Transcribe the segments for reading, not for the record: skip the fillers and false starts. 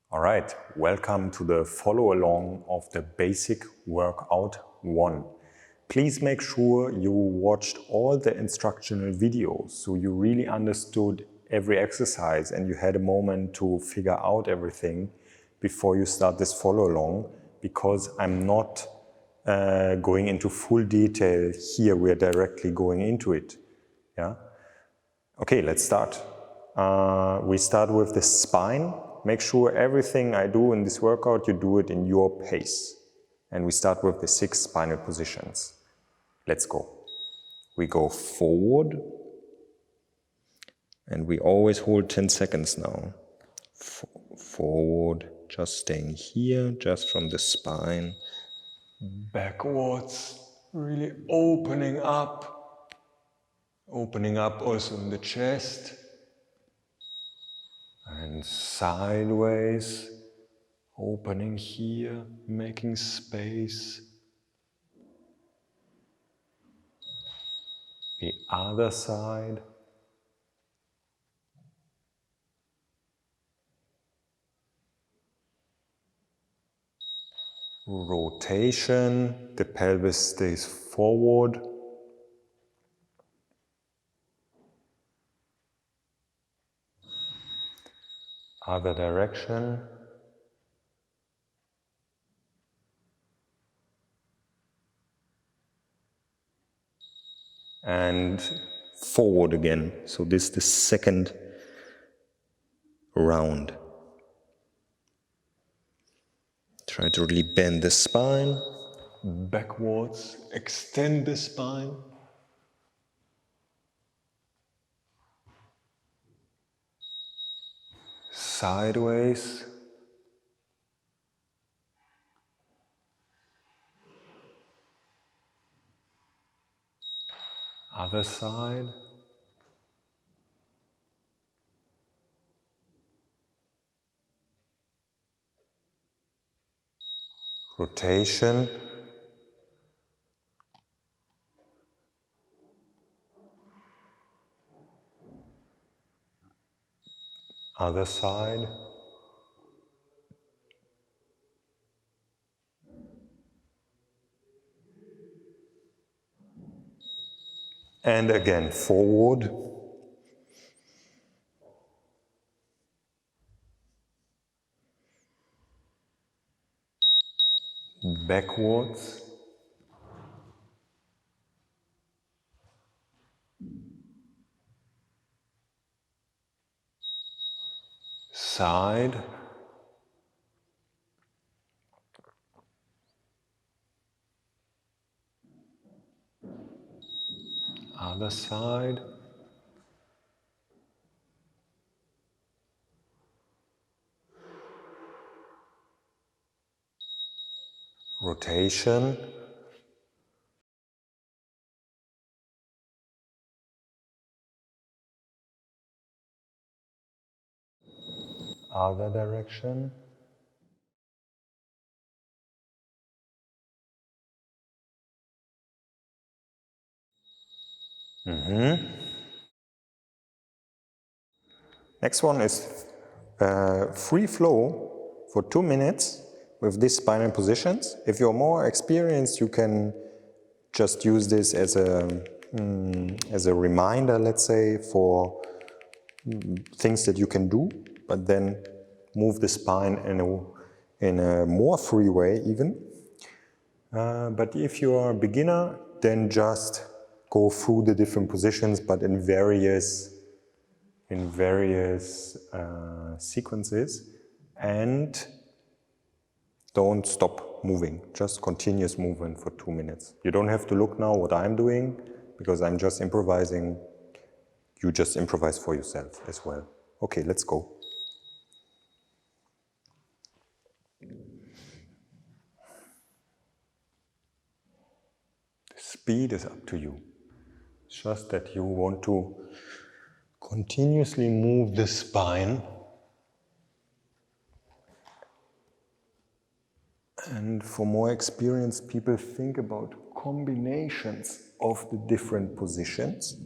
All right, welcome to the follow along of the basic workout 1. Please make sure you watched all the instructional videos so you really understood every exercise and you had a moment to figure out everything before you start this follow along, because I'm not going into full detail here. We're directly going into it. Yeah. Okay, let's start. We start with the spine. Make sure everything I do in this workout, you do it in your pace. And we start with the 6 spinal positions. Let's go. We go forward. And we always hold 10 seconds now. Forward, just staying here, just from the spine. Backwards, really opening up. Opening up also in the chest. And sideways, opening here, making space. The other side. Rotation, the pelvis stays forward. Other direction. And forward again. So this is the second round. Try to really bend the spine. Backwards, extend the spine. Sideways. Other side. Rotation. Other side. And again, forward. Backwards. Side. Other side. Rotation. Other direction. Next one is free flow for 2 minutes with these spinal positions. If you're more experienced, you can just use this as a reminder, let's say, for things that you can do, but then move the spine in a more free way even. But if you are a beginner, then just go through the different positions, but in various sequences, and don't stop moving, just continuous movement for 2 minutes. You don't have to look now what I'm doing, because I'm just improvising. You just improvise for yourself as well. Okay, let's go. The speed is up to you. It's just that you want to continuously move the spine. And for more experienced people, think about combinations of the different positions.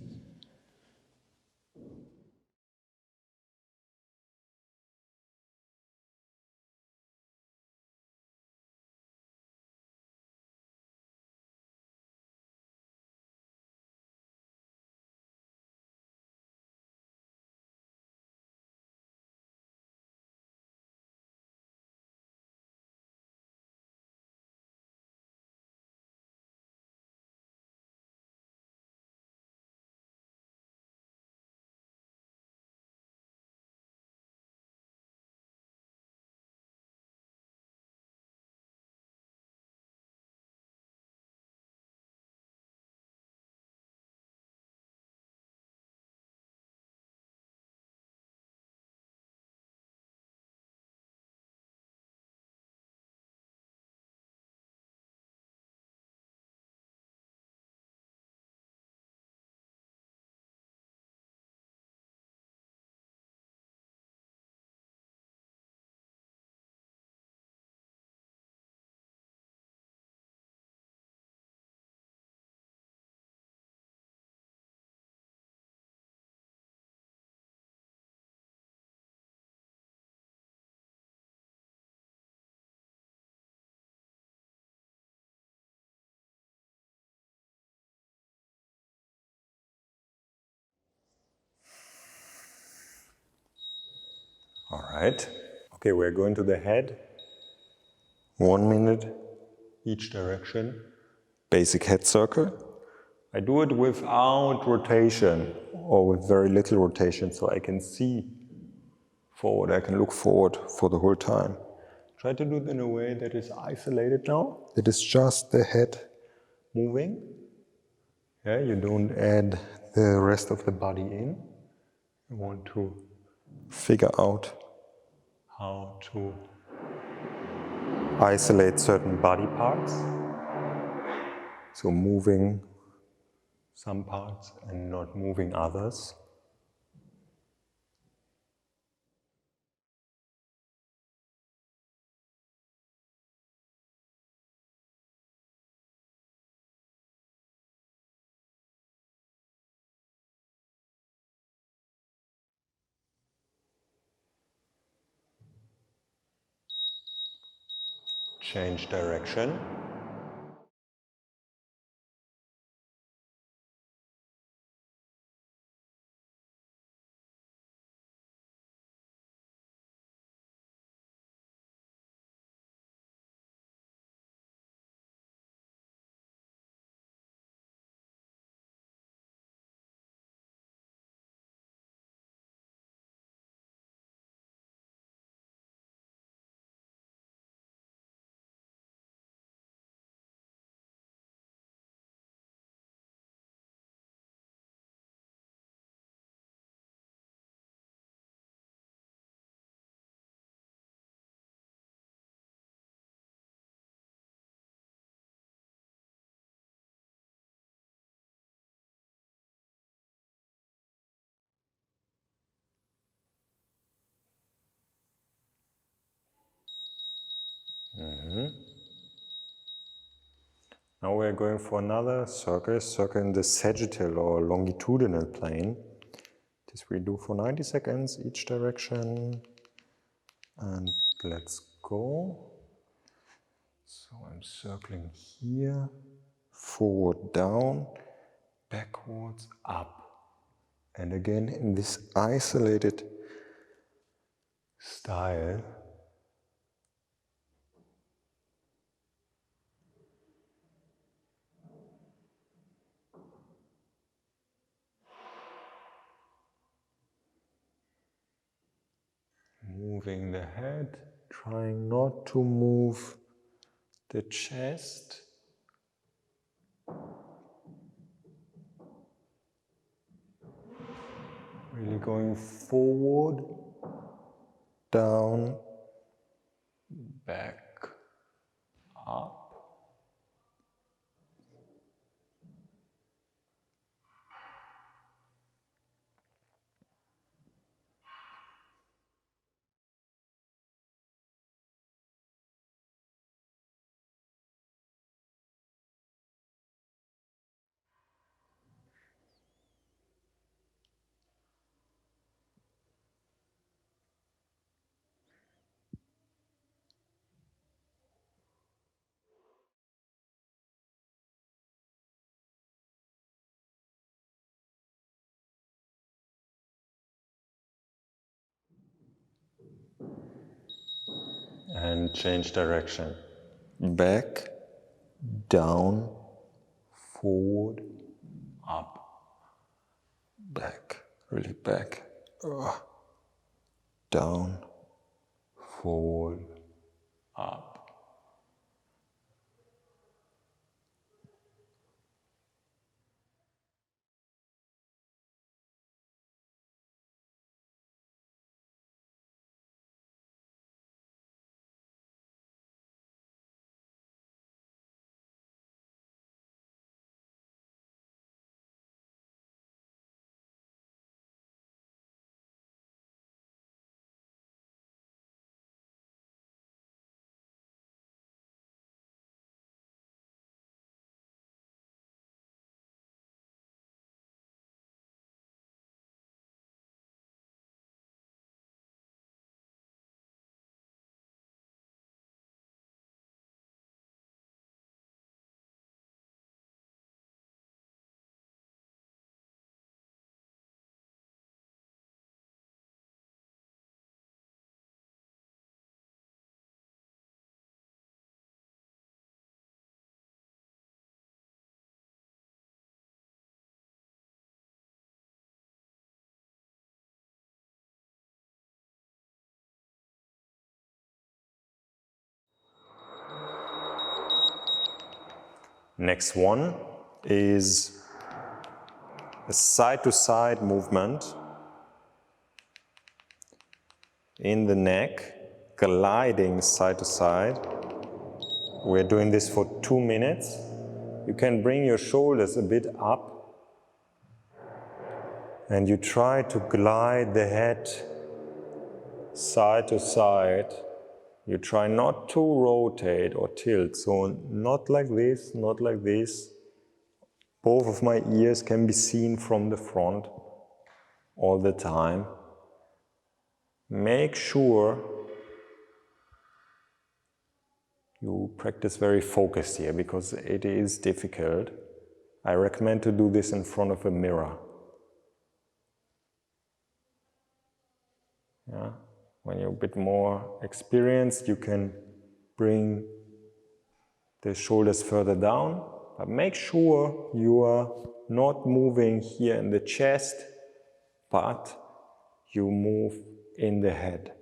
All right. Okay, we're going to the head. 1 minute each direction. Basic head circle. I do it without rotation or with very little rotation so I can see forward. I can look forward for the whole time. Try to do it in a way that is isolated now. That is just the head moving. Yeah, you don't add the rest of the body in. You want to figure out how to isolate certain body parts. So moving some parts and not moving others. Change direction. Now we're going for another circle in the sagittal or longitudinal plane. This we do for 90 seconds each direction. And let's go. So I'm circling here, forward, down, backwards, up. And again in this isolated style. Moving the head, trying not to move the chest. Really going forward, down, back, up. And change direction. Back, down, forward, up, back, really back, down, forward, up. Next one is a side-to-side movement in the neck, gliding side to side. We're doing this for 2 minutes. You can bring your shoulders a bit up and you try to glide the head side to side. You try not to rotate or tilt, so not like this, not like this. Both of my ears can be seen from the front all the time. Make sure you practice very focused here because it is difficult. I recommend to do this in front of a mirror. Yeah. When you're a bit more experienced, you can bring the shoulders further down, but make sure you are not moving here in the chest, but you move in the head.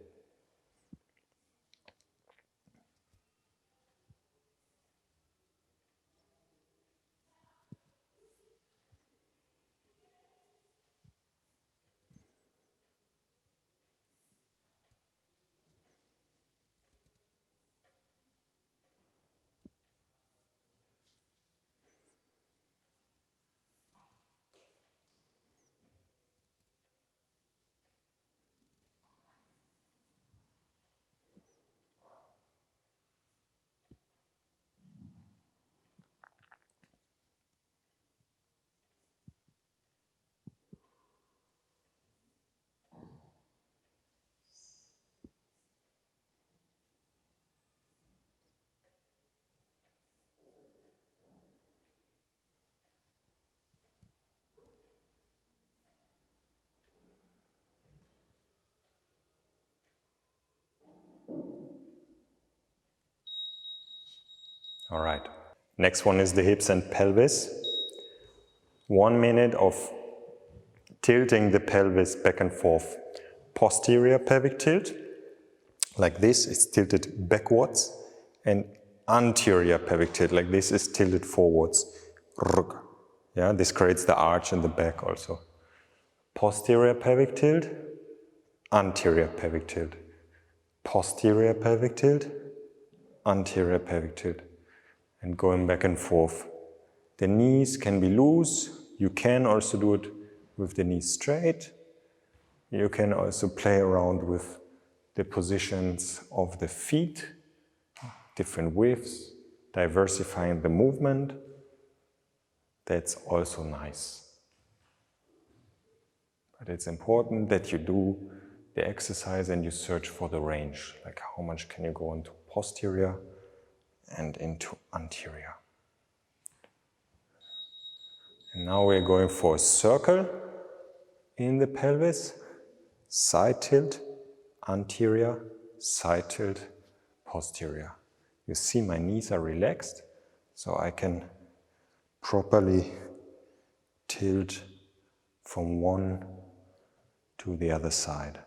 All right. Next one is the hips and pelvis. 1 minute of tilting the pelvis back and forth. Posterior pelvic tilt, like this, is tilted backwards, and anterior pelvic tilt, like this, is tilted forwards. Yeah, this creates the arch in the back also. Posterior pelvic tilt, anterior pelvic tilt. Posterior pelvic tilt, anterior pelvic tilt. And going back and forth. The knees can be loose. You can also do it with the knees straight. You can also play around with the positions of the feet, different widths, diversifying the movement. That's also nice. But it's important that you do the exercise and you search for the range, like how much can you go into posterior and into anterior. And now we're going for a circle in the pelvis, side tilt, anterior, side tilt, posterior. You see my knees are relaxed, so I can properly tilt from one to the other side.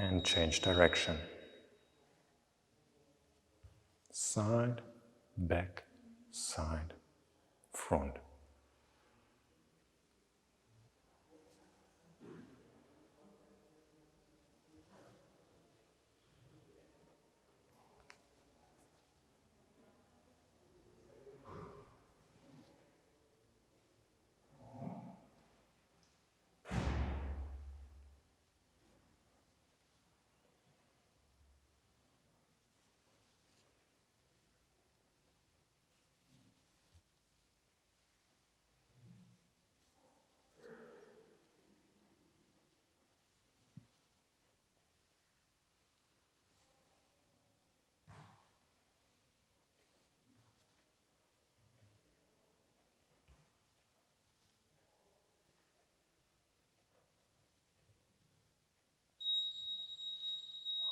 And change direction. Side, back, side, front.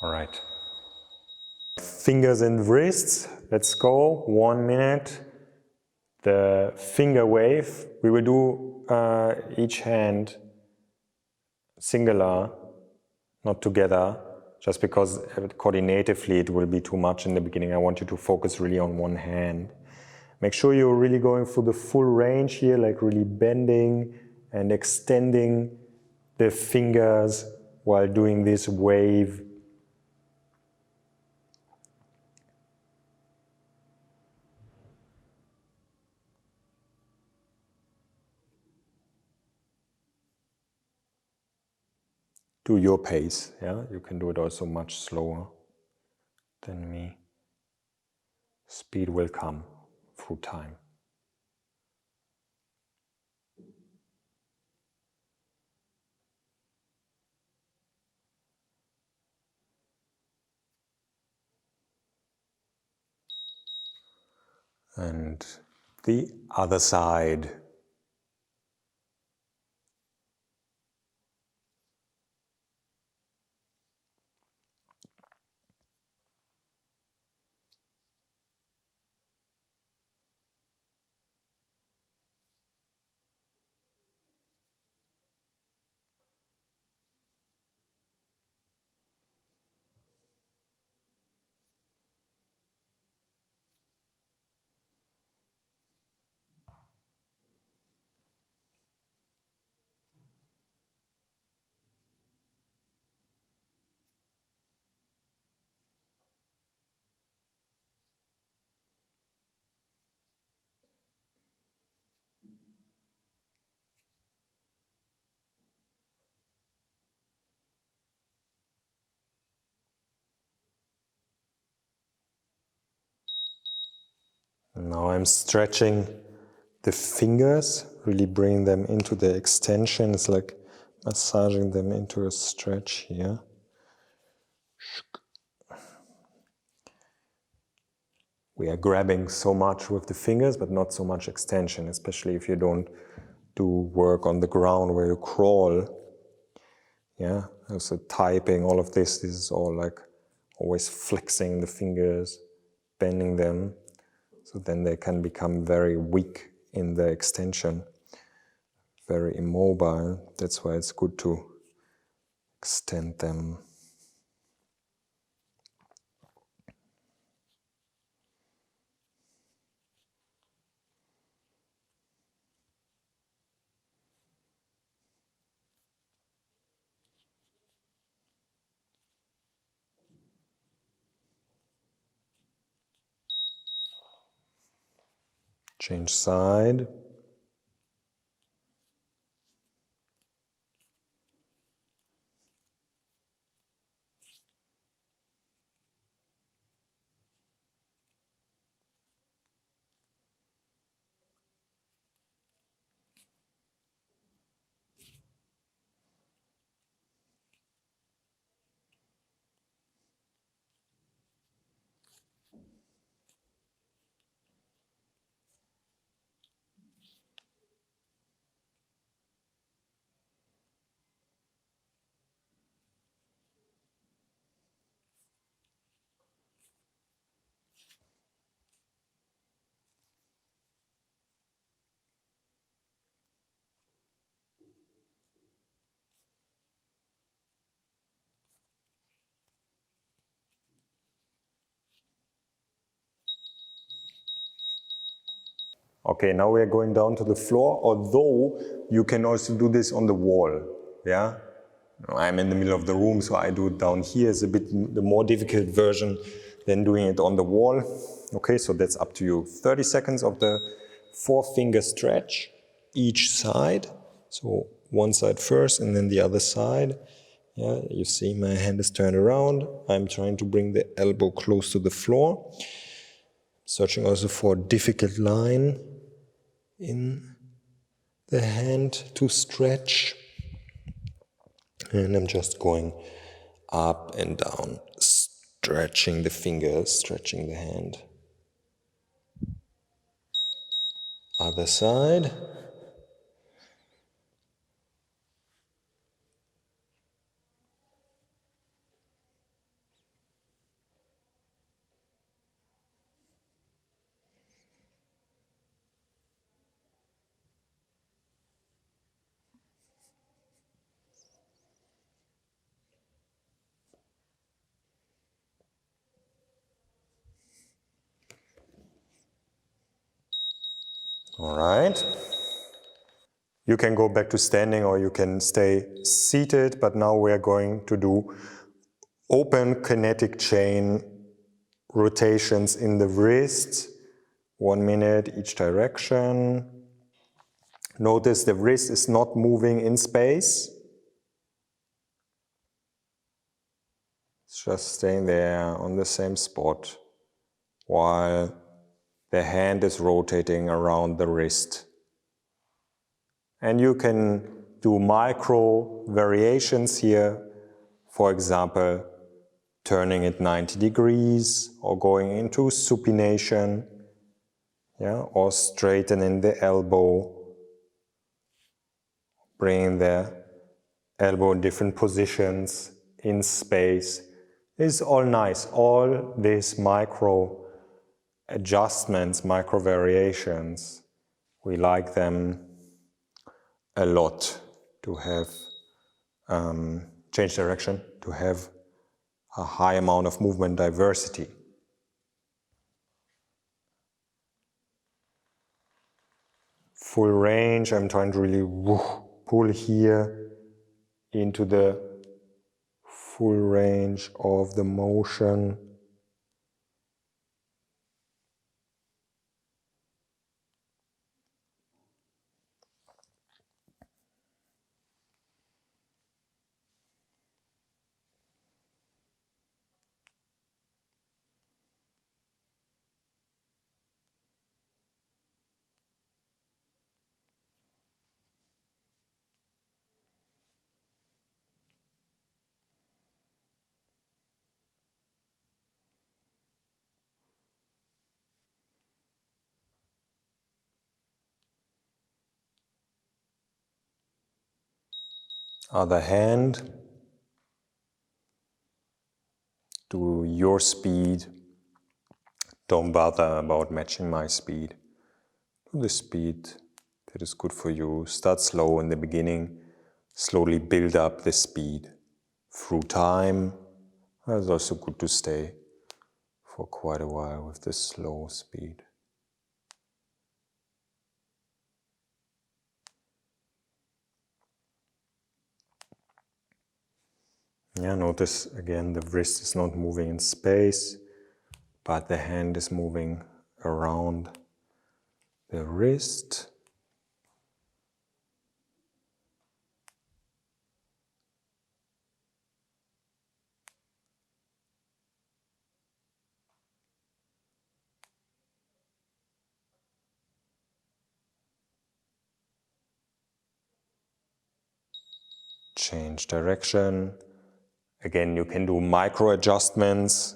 All right. Fingers and wrists. Let's go. 1 minute. The finger wave. We will do each hand singular, not together, just because coordinatively it will be too much in the beginning. I want you to focus really on one hand. Make sure you're really going through the full range here, like really bending and extending the fingers while doing this wave. Do your pace, yeah? You can do it also much slower than me. Speed will come through time. And the other side. Now I'm stretching the fingers, really bringing them into the extension. It's like massaging them into a stretch here. We are grabbing so much with the fingers, but not so much extension, especially if you don't do work on the ground where you crawl. Yeah, so typing, all of this is all like always flexing the fingers, bending them. So then they can become very weak in the extension, very immobile. That's why it's good to extend them. Change side. Okay, now we are going down to the floor, although you can also do this on the wall, yeah? I'm in the middle of the room, so I do it down here. It's a bit the more difficult version than doing it on the wall. Okay, so that's up to you. 30 seconds of the 4-finger stretch each side. So one side first and then the other side. Yeah, you see my hand is turned around. I'm trying to bring the elbow close to the floor. Searching also for a difficult line in the hand to stretch. And I'm just going up and down, stretching the fingers, stretching the hand. Other side. All right. You can go back to standing or you can stay seated, but now we're going to do open kinetic chain rotations in the wrist. 1 minute each direction. Notice the wrist is not moving in space. It's just staying there on the same spot while the hand is rotating around the wrist. And you can do micro variations here. For example, turning it 90 degrees or going into supination, or straightening the elbow, bringing the elbow in different positions in space. It's all nice. All these micro adjustments, micro variations, we like them a lot to have change direction, to have a high amount of movement diversity. Full range, I'm trying to really pull here into the full range of the motion. Other hand, do your speed. Don't bother about matching my speed. Do the speed that is good for you. Start slow in the beginning, slowly build up the speed. Through time, it's also good to stay for quite a while with this slow speed. Notice again the wrist is not moving in space, but the hand is moving around the wrist. Change direction. Again, you can do micro adjustments.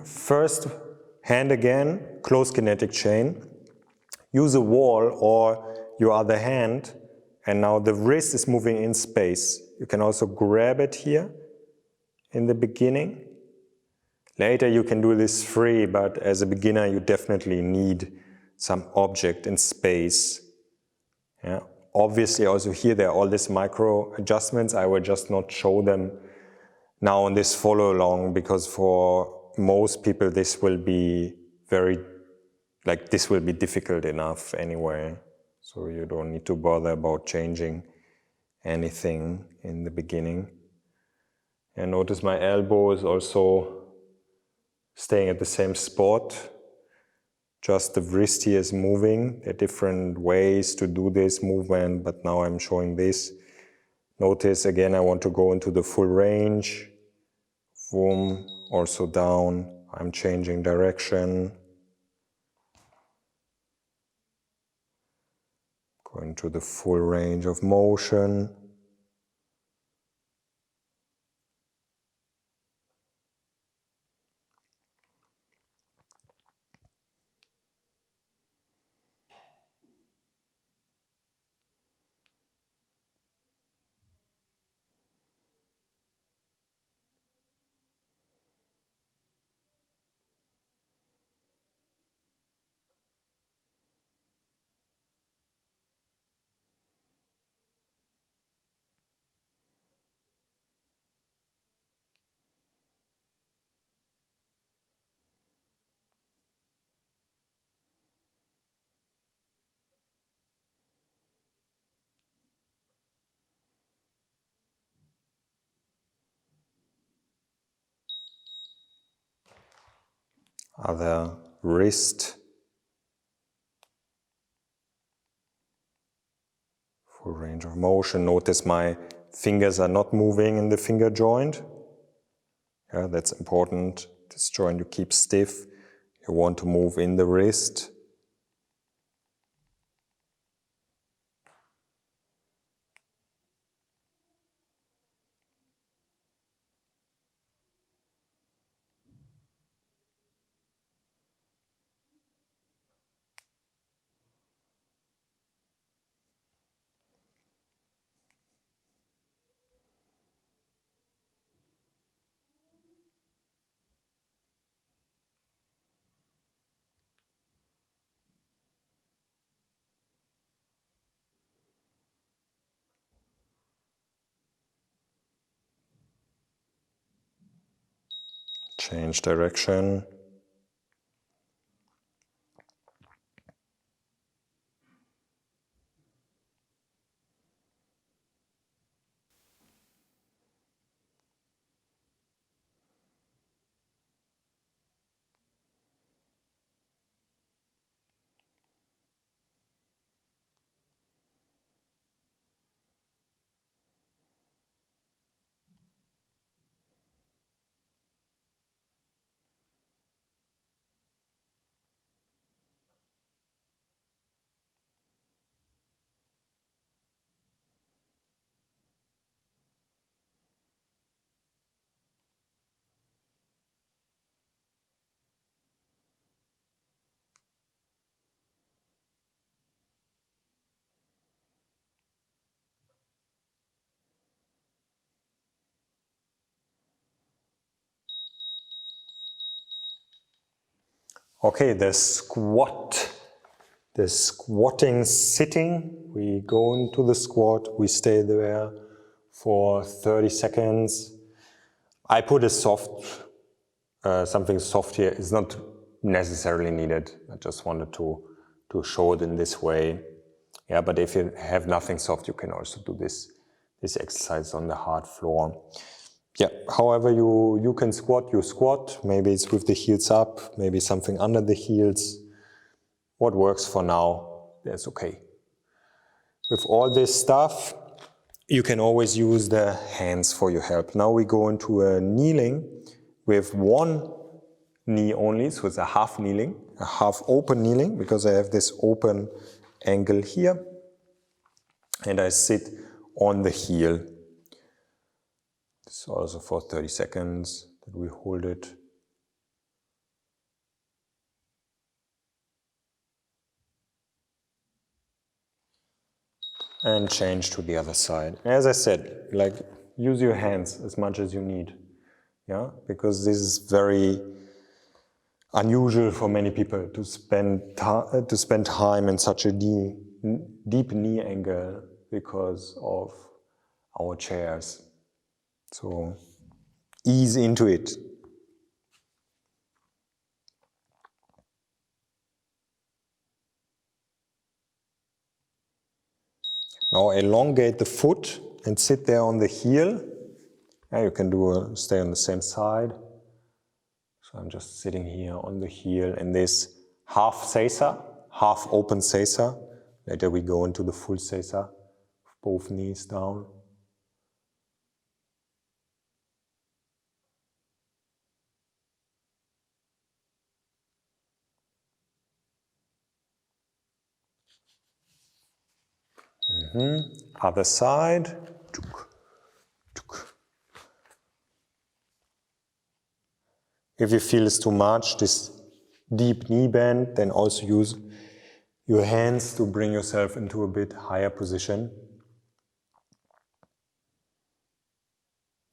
First hand again, close kinetic chain. Use a wall or your other hand, and now the wrist is moving in space. You can also grab it here in the beginning. Later you can do this free, but as a beginner you definitely need some object in space. Obviously also here there are all these micro adjustments. I will just not show them now in this follow along, because for most people this will be this will be difficult enough anyway. So you don't need to bother about changing anything in the beginning. And notice my elbow is also staying at the same spot. Just the wrist here is moving. There are different ways to do this movement, but now I'm showing this. Notice again, I want to go into the full range. Boom, also down. I'm changing direction. Going to the full range of motion. Other wrist. Full range of motion. Notice my fingers are not moving in the finger joint. Yeah, that's important. This joint you keep stiff. You want to move in the wrist. Change direction. Okay, the squat. The squatting sitting. We go into the squat, we stay there for 30 seconds. I put a something soft here. It's not necessarily needed. I just wanted to show it in this way. Yeah, but if you have nothing soft, you can also do this exercise on the hard floor. Yeah, however you can squat, you squat. Maybe it's with the heels up, maybe something under the heels. What works for now, that's okay. With all this stuff, you can always use the hands for your help. Now we go into a kneeling with one knee only, so it's a half kneeling, a half open kneeling, because I have this open angle here. And I sit on the heel. This is also for 30 seconds that we hold it. And change to the other side. As I said, like, use your hands as much as you need. Yeah, because this is very unusual for many people to spend time in such a deep knee angle because of our chairs. So ease into it. Now elongate the foot and sit there on the heel. Yeah, you can stay on the same side. So I'm just sitting here on the heel in this half sesa, half open sesa. Later we go into the full sesa, both knees down. Other side. If you feel it's too much, this deep knee bend, then also use your hands to bring yourself into a bit higher position.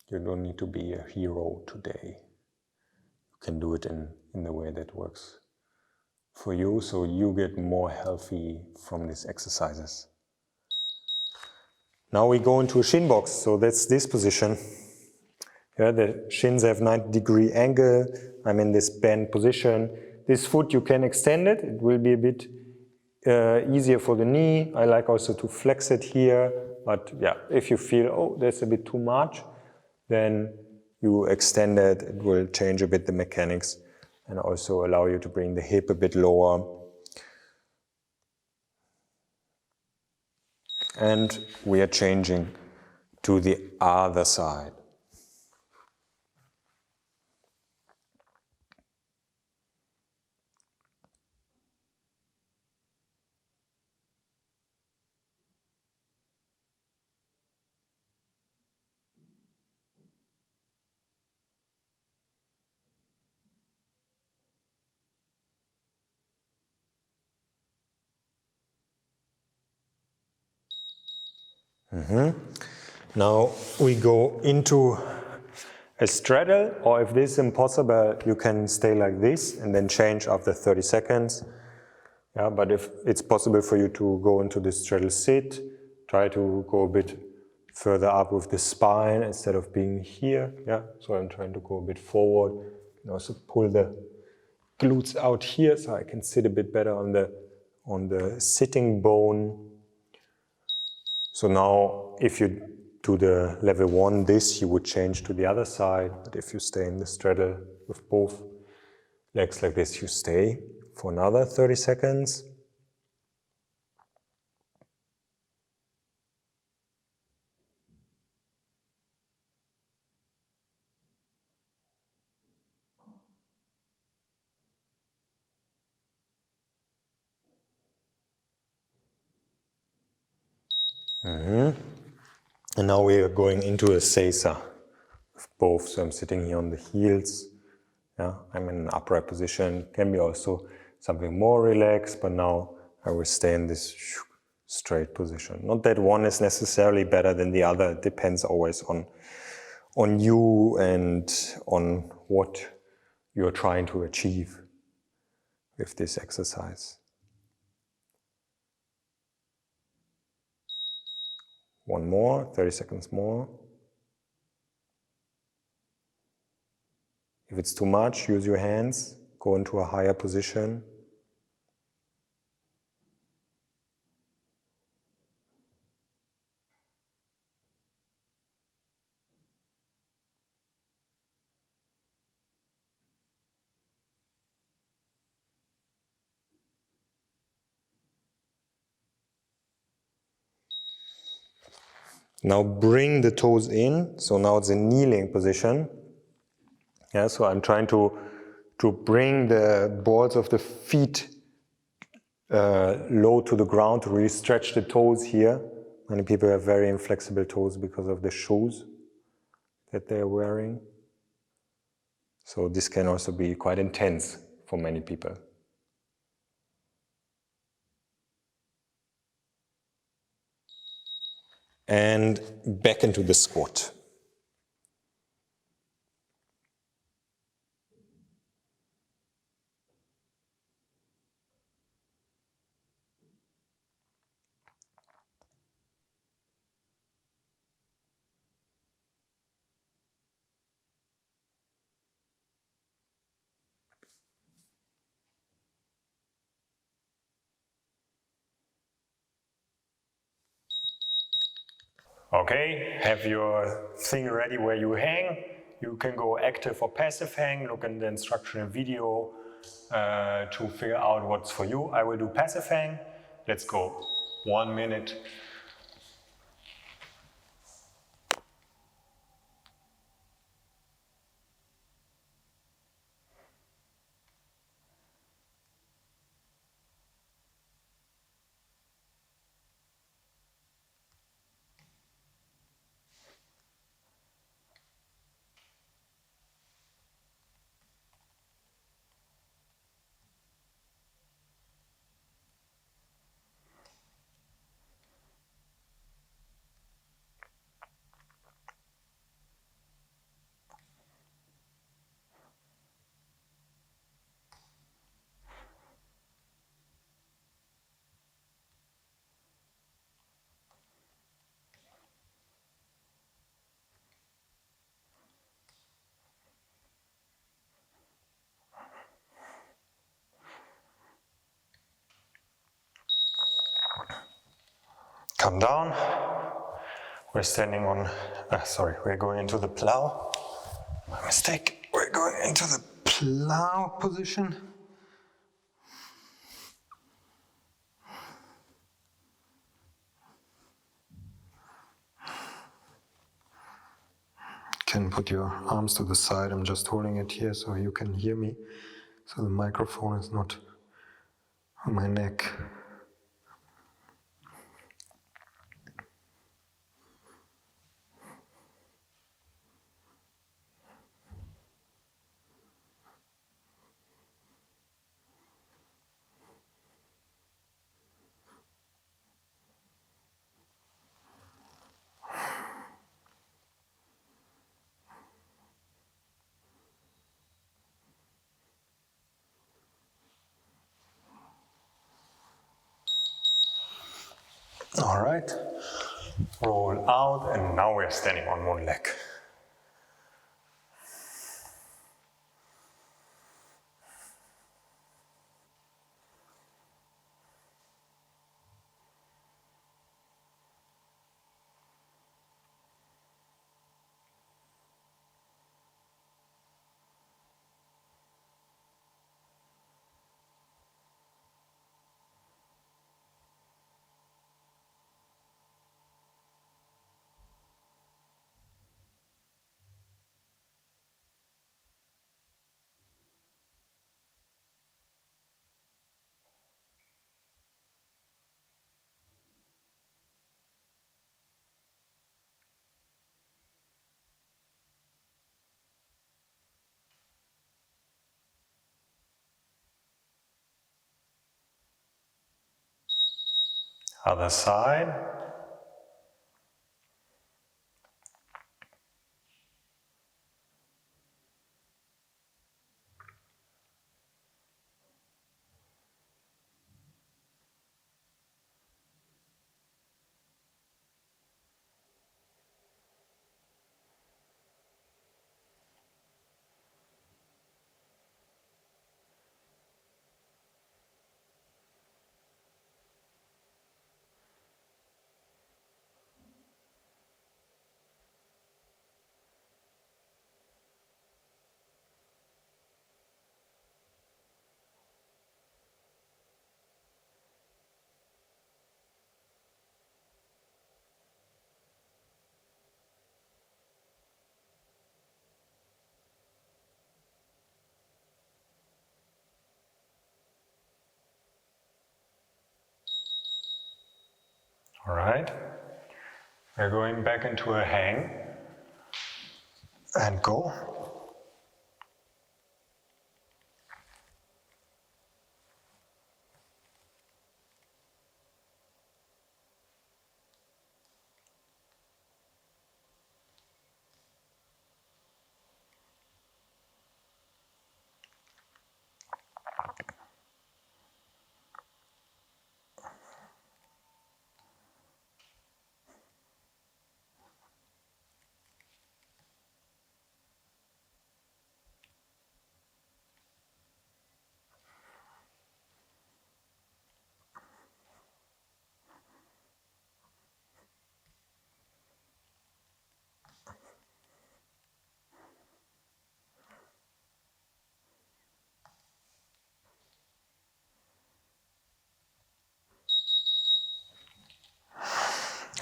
You don't need to be a hero today. You can do it in the way that works for you, so you get more healthy from these exercises. Now we go into a shin box, so that's this position. Yeah, the shins have 90-degree angle. I'm in this bent position. This foot, you can extend it. It will be a bit easier for the knee. I like also to flex it here. But yeah, if you feel, oh, that's a bit too much, then you extend it. It will change a bit the mechanics and also allow you to bring the hip a bit lower. And we are changing to the other side. Now we go into a straddle, or if this is impossible, you can stay like this and then change after 30 seconds. Yeah, but if it's possible for you to go into the straddle sit, try to go a bit further up with the spine instead of being here. Yeah, so I'm trying to go a bit forward and also pull the glutes out here so I can sit a bit better on the sitting bone. So now if you do the level 1, this you would change to the other side, but if you stay in the straddle with both legs like this, you stay for another 30 seconds. And now we are going into a sesa with both. So I'm sitting here on the heels. Yeah, I'm in an upright position. Can be also something more relaxed, but now I will stay in this straight position. Not that one is necessarily better than the other. It depends always on you and on what you're trying to achieve with this exercise. One more, 30 seconds more. If it's too much, use your hands, go into a higher position. Now bring the toes in, so now it's a kneeling position. Yeah, so I'm trying to bring the balls of the feet low to the ground, to really stretch the toes here. Many people have very inflexible toes because of the shoes that they're wearing. So this can also be quite intense for many people. And back into the squat. Okay, have your thing ready where you hang. You can go active or passive hang, look in the instructional video to figure out what's for you. I will do passive hang. Let's go. 1 minute. Come down. We're standing on, we're going into the plow. My mistake. We're going into the plow position. You can put your arms to the side. I'm just holding it here so you can hear me. So the microphone is not on my neck. All right, roll out, and now we're standing on one leg. Other side. All right, we're going back into a hang and go.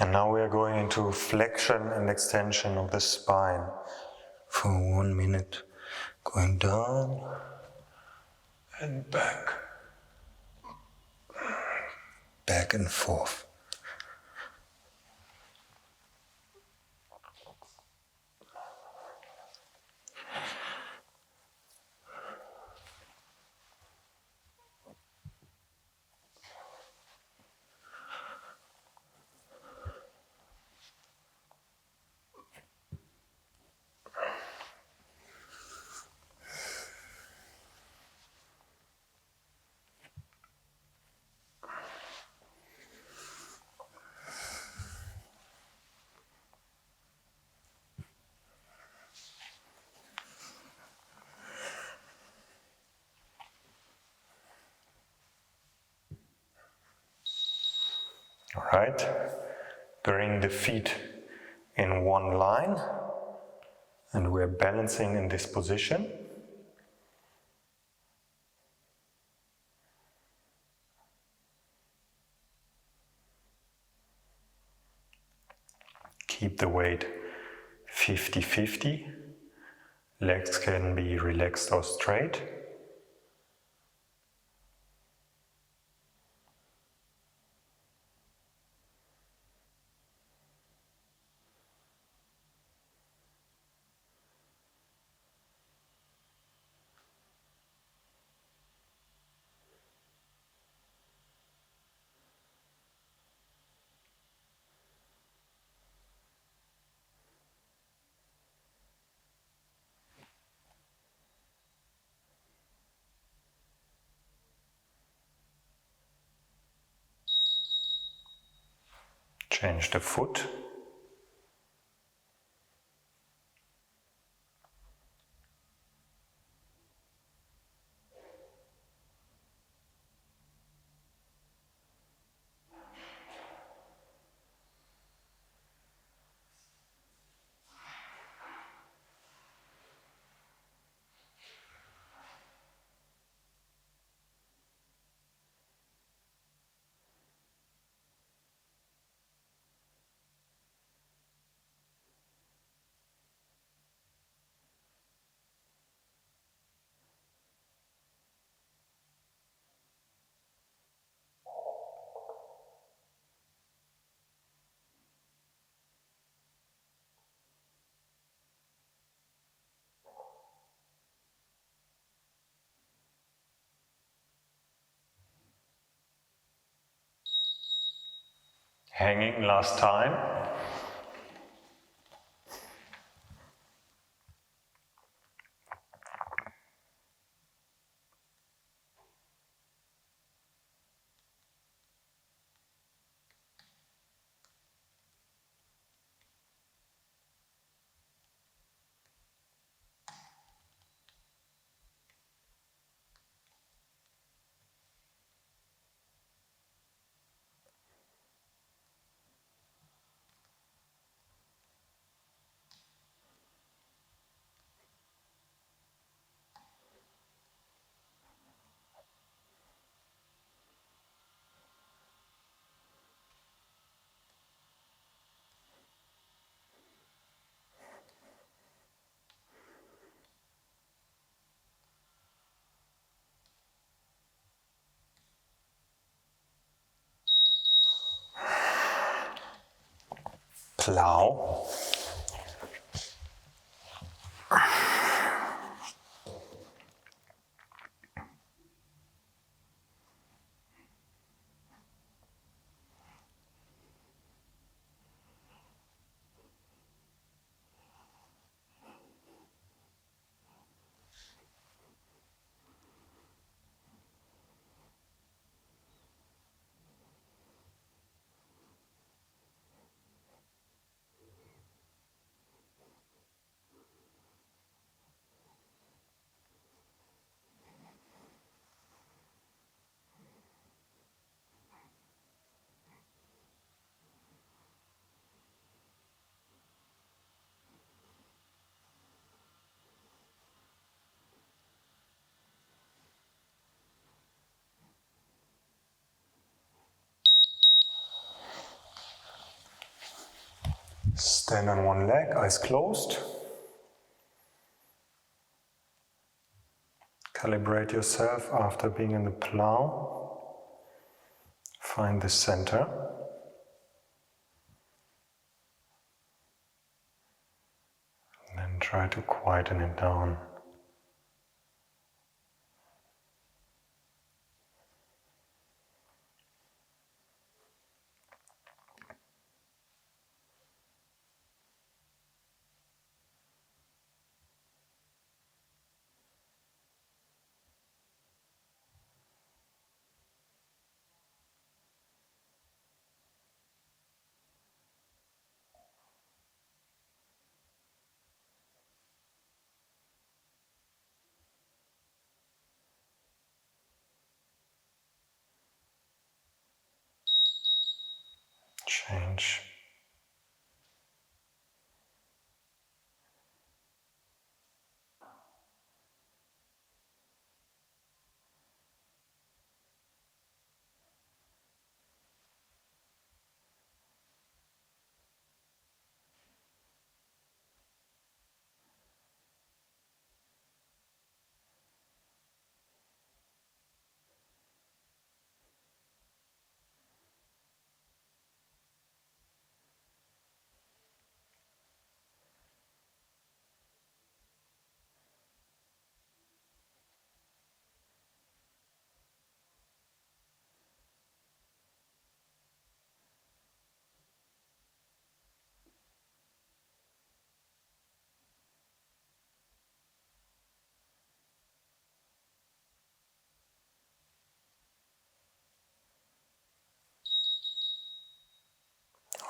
And now we are going into flexion and extension of the spine for 1 minute. Going down and back. Back and forth. All right, Bring the feet in one line, and we're balancing in this position. Keep the weight 50-50. Legs can be relaxed or straight. Change the foot. Hanging last time. Plow. Stand on one leg, eyes closed. Calibrate yourself after being in the plow. Find the center. And then try to quieten it down. Change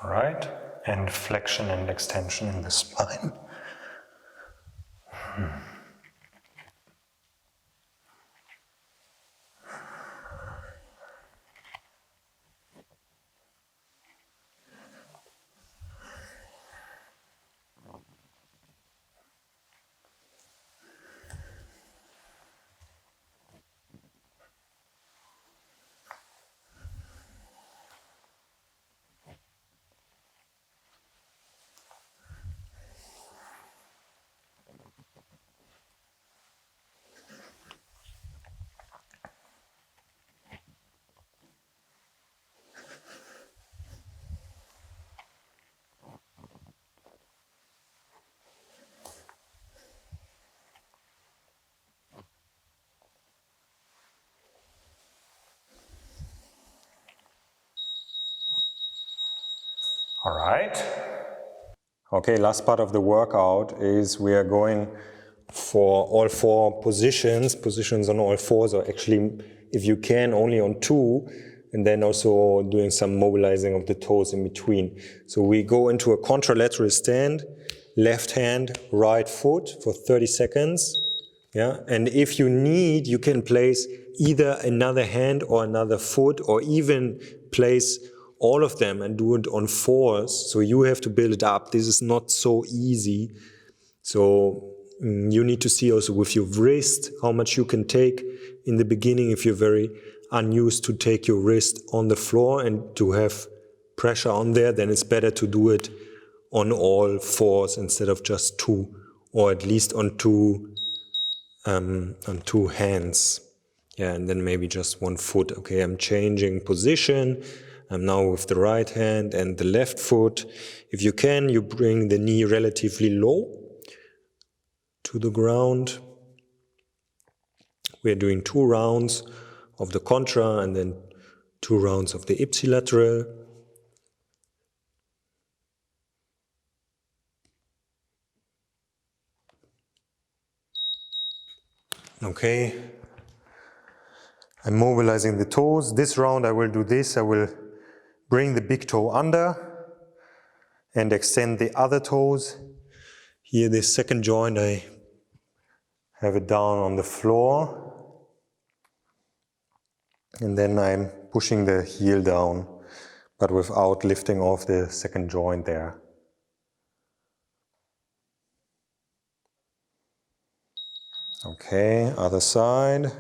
All right, and flexion and extension in the spine. All right. Okay, last part of the workout is we are going for all four positions on all fours, or actually, if you can, only on two, and then also doing some mobilizing of the toes in between. So we go into a contralateral stand, left hand, right foot for 30 seconds. Yeah, and if you need, you can place either another hand or another foot, or even place all of them and do it on fours. So you have to build it up. This is not so easy. So you need to see also with your wrist how much you can take in the beginning if you're very unused to take your wrist on the floor and to have pressure on there. Then it's better to do it on all fours instead of just two, or at least on two hands. Yeah, and then maybe just one foot. Okay, I'm changing position. I'm now with the right hand and the left foot. If you can, you bring the knee relatively low to the ground. We're doing 2 rounds of the contra and then 2 rounds of the ipsilateral. Okay, I'm mobilizing the toes. This round I will do this. I will bring the big toe under and extend the other toes. Here, this second joint, I have it down on the floor. And then I'm pushing the heel down, but without lifting off the second joint there. Okay, other side.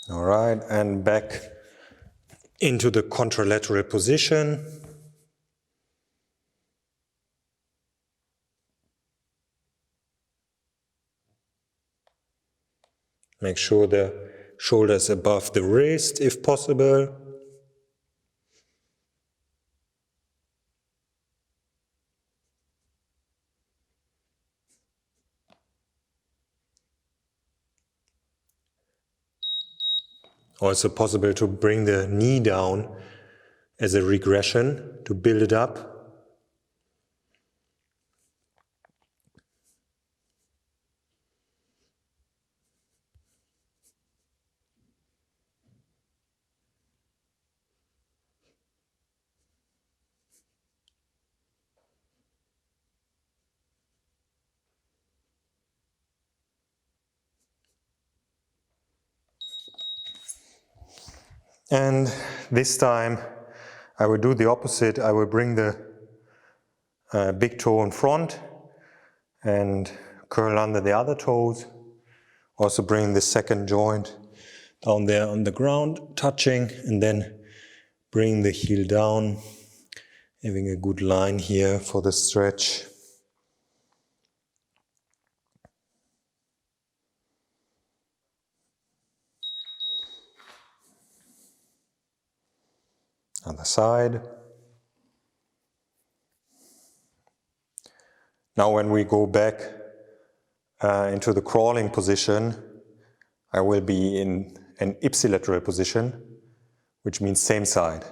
All right, and back into the contralateral position. Make sure the shoulder is above the wrist if possible. Also possible to bring the knee down as a regression to build it up. And this time I will do the opposite. I will bring the big toe in front and curl under the other toes. Also bring the second joint down there on the ground, touching, and then bring the heel down, having a good line here for the stretch. Other side. Now when we go back into the crawling position, I will be in an ipsilateral position, which means same side.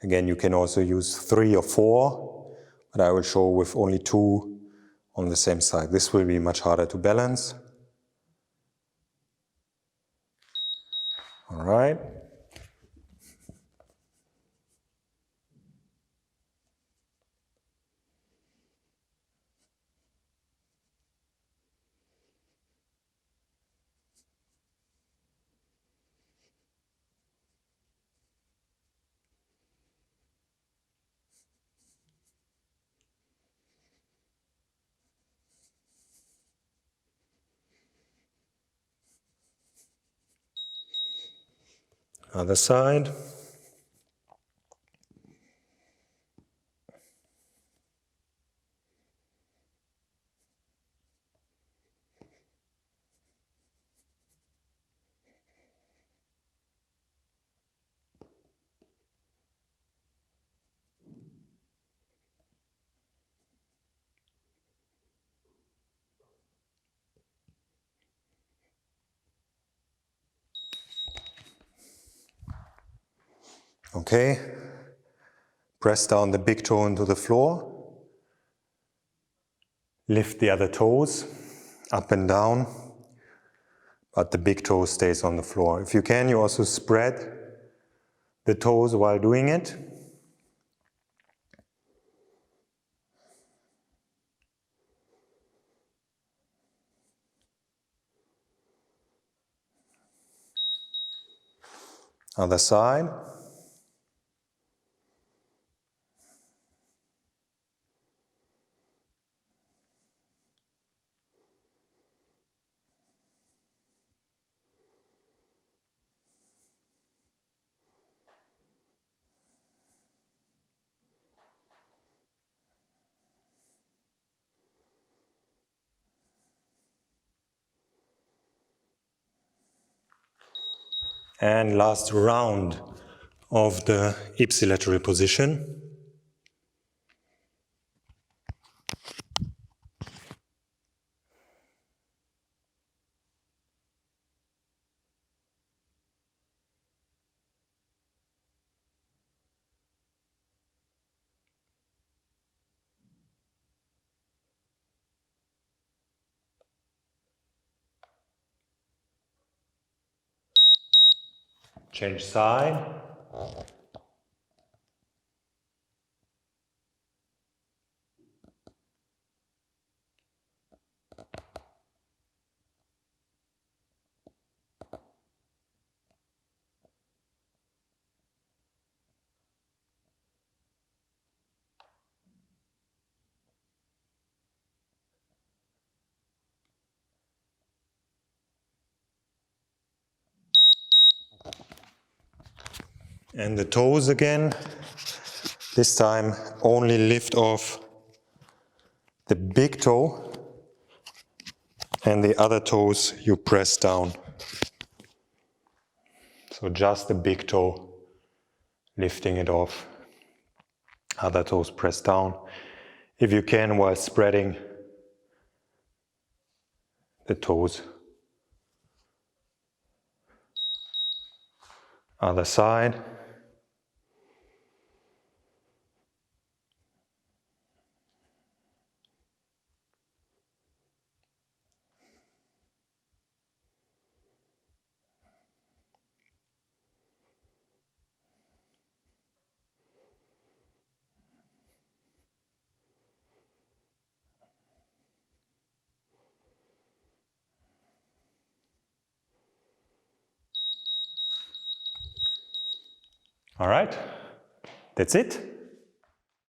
Again, you can also use 3 or 4, but I will show with only 2 on the same side. This will be much harder to balance. All right. Other side. Okay. Press down the big toe into the floor. Lift the other toes up and down, but the big toe stays on the floor. If you can, you also spread the toes while doing it. Other side. And last round of the ipsilateral position. Change side. And the toes again. This time only lift off the big toe and the other toes you press down. So just the big toe, lifting it off. Other toes press down. If you can, while spreading the toes. Other side. All right, that's it.